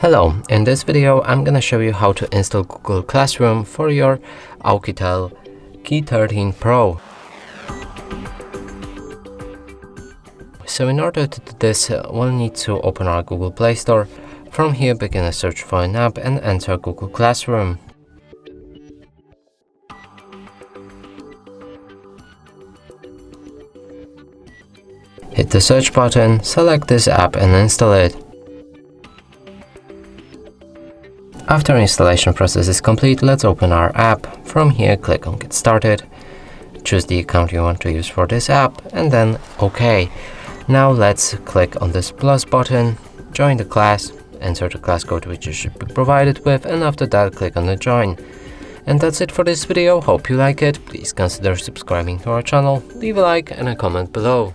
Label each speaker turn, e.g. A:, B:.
A: Hello, in this video I'm gonna show you how to install Google Classroom for your Oukitel K13 Pro. So in order to do this, we'll need to open our Google Play Store. From here, begin a search for an app and enter Google Classroom. Hit the search button, select this app and install it. After installation process is complete, let's open our app. From here, click on Get Started. Choose the account you want to use for this app and then OK. Now let's click on this plus button, join the class, enter the class code which you should be provided with, and after that click on the join. And that's it for this video. Hope you like it. Please consider subscribing to our channel, leave a like and a comment below.